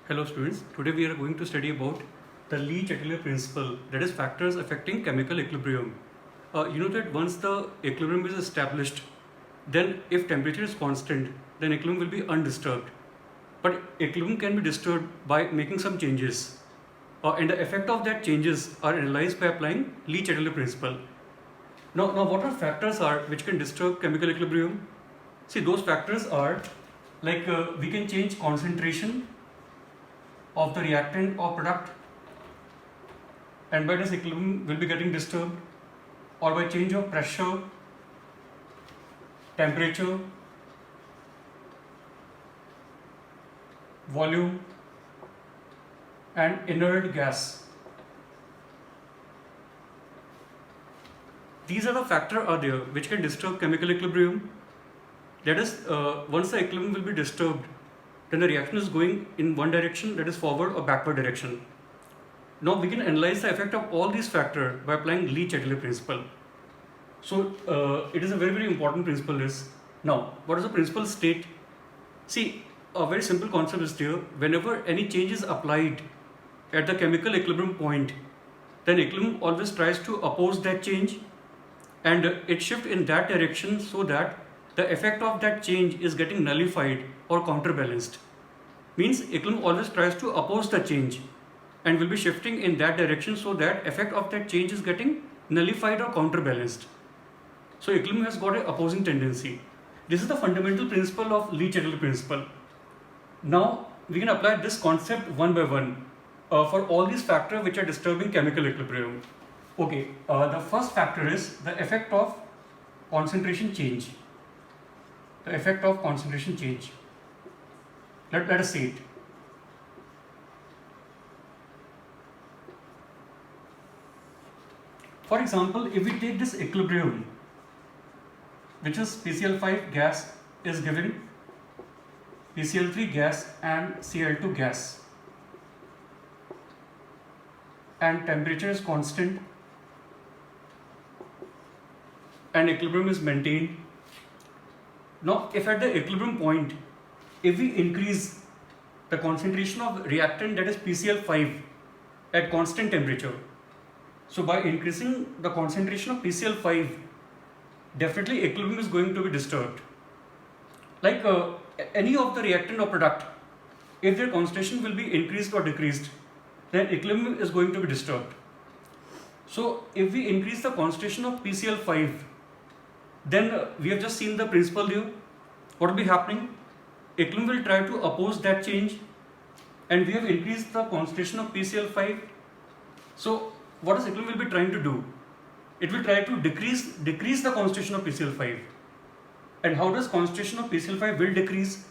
Hello students, today we are going to study about the Lee-Chatelier principle, that is factors affecting chemical equilibrium. You know that once the equilibrium is established, then if temperature is constant, then equilibrium will be undisturbed. But equilibrium can be disturbed by making some changes. And the effect of that changes are analyzed by applying Lee-Chatelier principle. Now what are factors are which can disturb chemical equilibrium? See, those factors are like we can change concentration of the reactant or product, and by this equilibrium will be getting disturbed, or by change of pressure, temperature, volume and inert gas. These are the factors are there which can disturb chemical equilibrium. That is, once the equilibrium will be disturbed, then the reaction is going in one direction, that is forward or backward direction. Now we can analyze the effect of all these factors by applying Lee-Chatelier principle. So it is a very important principle is. Now what does the principle state? See, a very simple concept is there. Whenever any change is applied at the chemical equilibrium point, then equilibrium always tries to oppose that change, and it shifts in that direction so that the effect of that change is getting nullified or counterbalanced. Means equilibrium always tries to oppose the change and will be shifting in that direction so that effect of that change is getting nullified or counterbalanced. So equilibrium has got an opposing tendency. This is the fundamental principle of Lee-Chatelier principle. Now we can apply this concept one by one for all these factors which are disturbing chemical equilibrium. Okay, the first factor is the effect of concentration change. The effect of concentration change. Let us see it. For example, if we take this equilibrium, which is PCl5 gas is given PCl3 gas and Cl2 gas, and temperature is constant and equilibrium is maintained. Now if at the equilibrium point, if we increase the concentration of reactant, that is PCl5, at constant temperature, so by increasing the concentration of PCl5, definitely equilibrium is going to be disturbed. Like any of the reactant or product, if their concentration will be increased or decreased, then equilibrium is going to be disturbed. So if we increase the concentration of PCl5, then we have just seen the principle here. What will be happening? Equilibrium will try to oppose that change, and we have increased the concentration of PCl5. So what is equilibrium will be trying to do? It will try to decrease the concentration of PCl5. And how does concentration of PCl5 will decrease?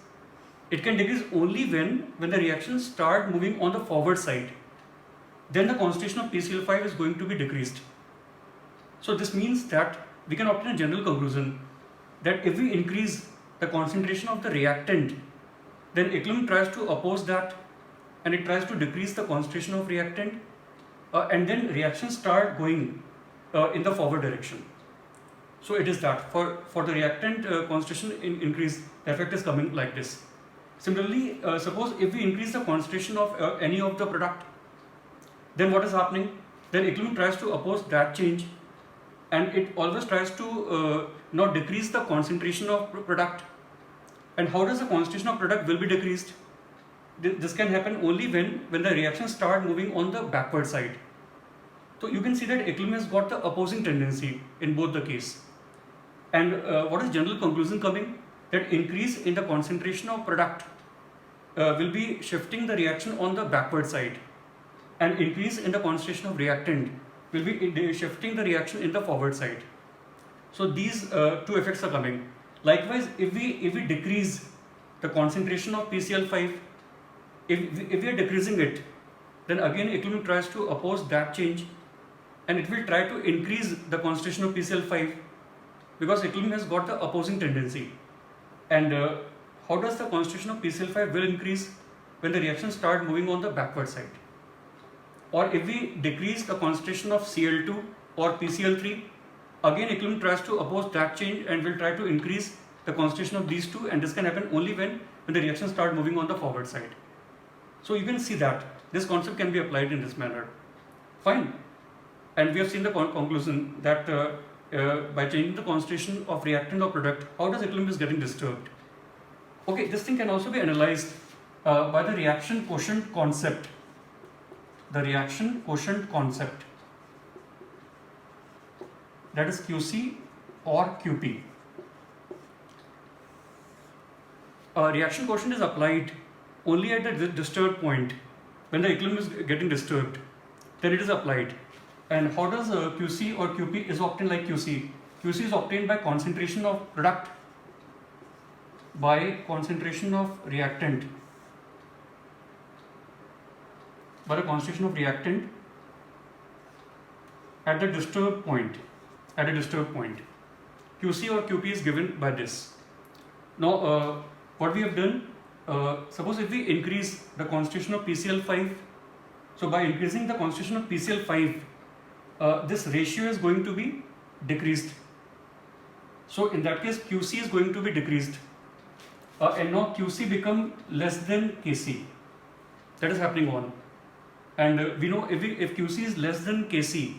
It can decrease only when the reactions start moving on the forward side. Then the concentration of PCl5 is going to be decreased. So this means that we can obtain a general conclusion that if we increase the concentration of the reactant, then equilibrium tries to oppose that, and it tries to decrease the concentration of reactant, and then reactions start going in the forward direction. So it is that for the reactant concentration increase, the effect is coming like this. Similarly, suppose if we increase the concentration of any of the product, then what is happening? Then equilibrium tries to oppose that change, and it always tries to not decrease the concentration of product. And how does the concentration of product will be decreased? This can happen only when the reactions start moving on the backward side. So you can see that equilibrium has got the opposing tendency in both the case. And what is general conclusion coming? That increase in the concentration of product will be shifting the reaction on the backward side, and increase in the concentration of reactant will be shifting the reaction in the forward side. So these two effects are coming. Likewise, if we decrease the concentration of PCl5, if we are decreasing it, then again equilibrium tries to oppose that change, and it will try to increase the concentration of PCl5, because equilibrium has got the opposing tendency. And how does the concentration of PCl5 will increase? When the reactions start moving on the backward side. Or if we decrease the concentration of Cl2 or PCl3, again equilibrium tries to oppose that change and will try to increase the concentration of these two, and this can happen only when the reactions start moving on the forward side. So you can see that this concept can be applied in this manner. Fine. And we have seen the conclusion that by changing the concentration of reactant or product, how does equilibrium is getting disturbed? Okay, this thing can also be analyzed by the reaction quotient concept. The reaction quotient concept, that is QC or QP. Reaction quotient is applied only at the disturbed point. When the equilibrium is getting disturbed, then it is applied. And how does QC or QP is obtained like QC? QC is obtained by concentration of product by concentration of reactant. By the concentration of reactant at the disturbed point. At a disturbed point. QC or QP is given by this. Now, what we have done, suppose if we increase the concentration of PCl5, so by increasing the concentration of PCl5, this ratio is going to be decreased. So in that case, QC is going to be decreased. And now QC become less than KC. That is happening on. And we know if QC is less than KC,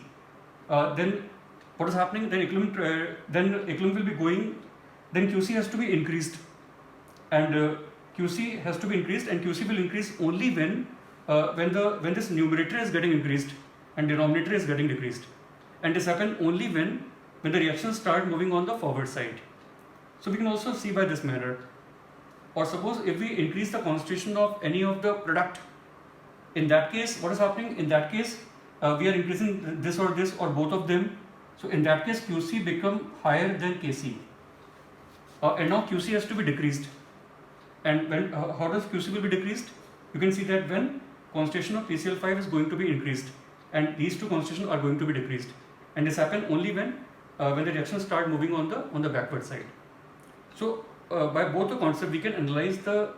then what is happening? Then equilibrium will be going. Then QC has to be increased, and QC has to be increased, and QC will increase only when this numerator is getting increased and denominator is getting decreased, and this happens only when the reactions start moving on the forward side. So we can also see by this manner. Or suppose if we increase the concentration of any of the product, in that case, what is happening? In that case, we are increasing this or both of them. So in that case, QC become higher than KC. And now QC has to be decreased. And when how does QC will be decreased? You can see that when concentration of PCl5 is going to be increased, and these two concentrations are going to be decreased. And this happens only when the reactions start moving on the backward side. So by both the concepts, we can analyze the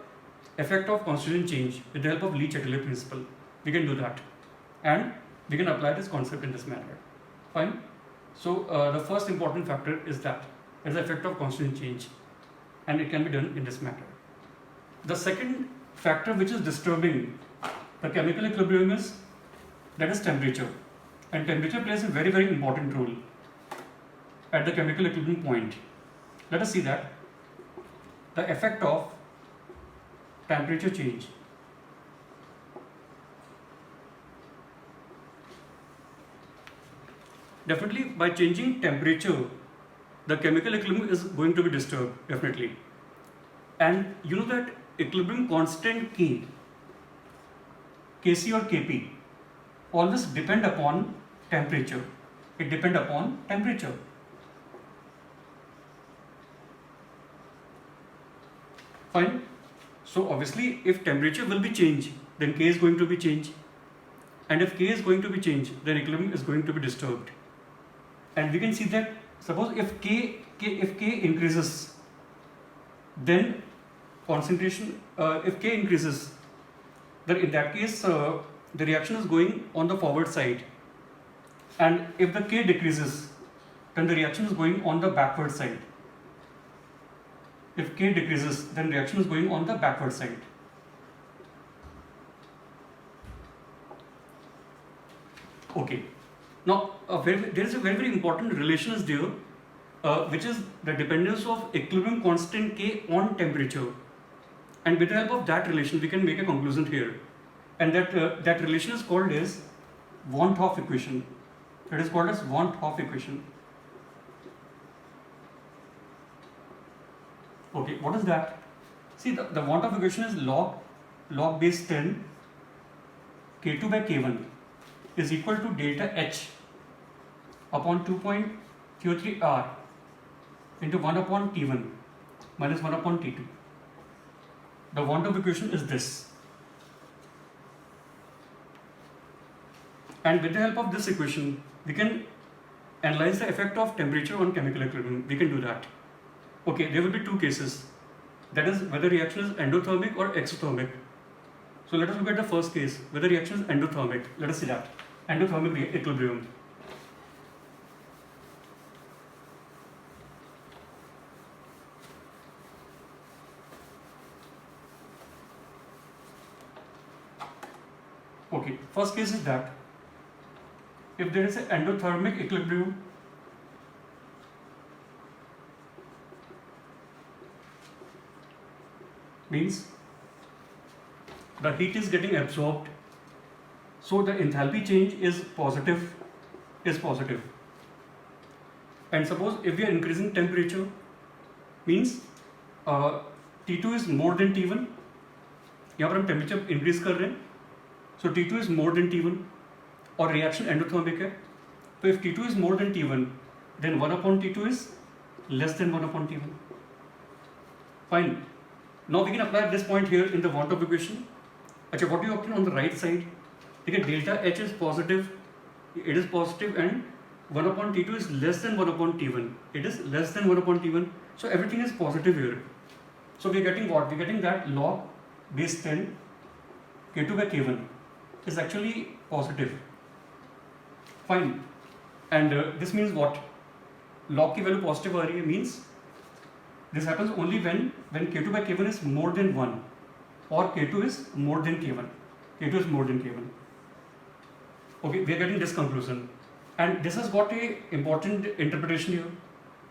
effect of concentration change with the help of Lee-Chatelier principle. We can do that, and we can apply this concept in this manner. Fine. So the first important factor is that is the effect of concentration change, and it can be done in this manner. The second factor which is disturbing the chemical equilibrium is temperature, and temperature plays a very, very important role at the chemical equilibrium point. Let us see that the effect of temperature change. Definitely, by changing temperature, the chemical equilibrium is going to be disturbed, definitely. And you know that equilibrium constant K, Kc or Kp, always depend upon temperature. It depends upon temperature. Fine. So obviously, if temperature will be changed, then K is going to be changed. And if K is going to be changed, then equilibrium is going to be disturbed. And we can see that suppose if K increases, then concentration, if K increases, then in that case the reaction is going on the forward side. And if the K decreases, then the reaction is going on the backward side. If K decreases, then reaction is going on the backward side. Okay. Now, there is a very, very important relation is there, which is the dependence of equilibrium constant K on temperature. And with the help of that relation, we can make a conclusion here. And that relation is called as Van 't Hoff equation. It is called as Van 't Hoff equation. Okay, what is that? See, the Van 't Hoff equation is log base 10 K2 by K1 is equal to delta H upon 2.03 R into 1 upon T1 minus 1 upon T2. The Van 't Hoff equation is this. And with the help of this equation, we can analyze the effect of temperature on chemical equilibrium. We can do that. Okay, there will be two cases. That is whether reaction is endothermic or exothermic. So let us look at the first case, whether reaction is endothermic. Let us see that. Endothermic equilibrium. Okay, first case is that if there is an endothermic equilibrium means the heat is getting absorbed, so the enthalpy change is positive. And suppose if we are increasing temperature, means T2 is more than T1. यहाँ पर हम temperature increase कर रहे हैं, सो T2 is more than T1 और reaction endothermic है, तो if T2 is more than T1 then 1 upon T2 is less than 1 upon T1. Fine. Now we can apply this point here in the Van der Waals equation. अच्छा, what do you obtain on the right side? देखिए delta H is positive, it is positive, and 1 upon T2 is less than 1 upon T1. It is less than 1 upon T1. So everything is positive here. So we are getting what? We are getting that log base 10 K2 by K1 is actually positive. Fine. And this means what? Log की value positive आ रही है, means this happens only when K2 by K1 is more than 1 or K2 is more than K1. K2 is more than K1. Okay, we are getting this conclusion. And this has got a important interpretation here.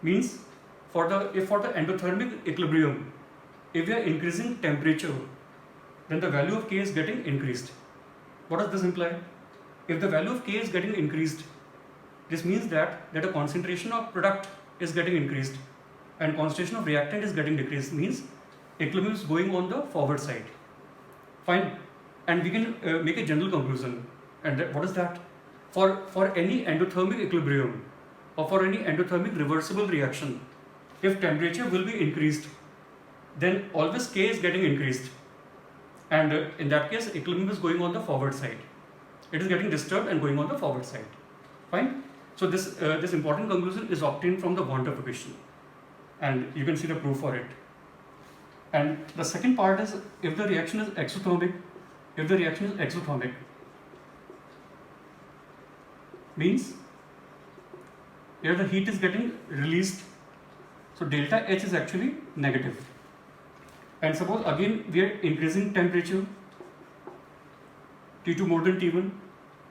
Means for the endothermic equilibrium, if we are increasing temperature, then the value of K is getting increased. What does this imply? If the value of K is getting increased, this means that the concentration of product is getting increased and concentration of reactant is getting decreased, means equilibrium is going on the forward side. Fine. And we can make a general conclusion. And what is that? For any endothermic equilibrium or for any endothermic reversible reaction, if temperature will be increased, then always K is getting increased. And in that case, equilibrium is going on the forward side. It is getting disturbed and going on the forward side. Fine. So this important conclusion is obtained from the Van der Waals equation, and you can see the proof for it. And the second part is if the reaction is exothermic. If the reaction is exothermic, means here the heat is getting released, so delta H is actually negative. And suppose again we are increasing temperature, T2 more than T1,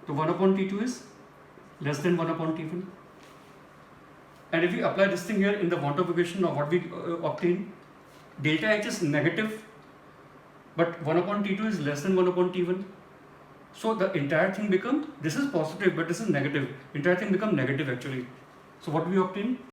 so 1 upon T2 is less than 1 upon T1. And if we apply this thing here in the Van der Waals equation, now what we obtain, delta H is negative, but 1 upon T2 is less than 1 upon T1. So the entire thing become, this is positive but this is negative, entire thing become negative actually. So what we obtain?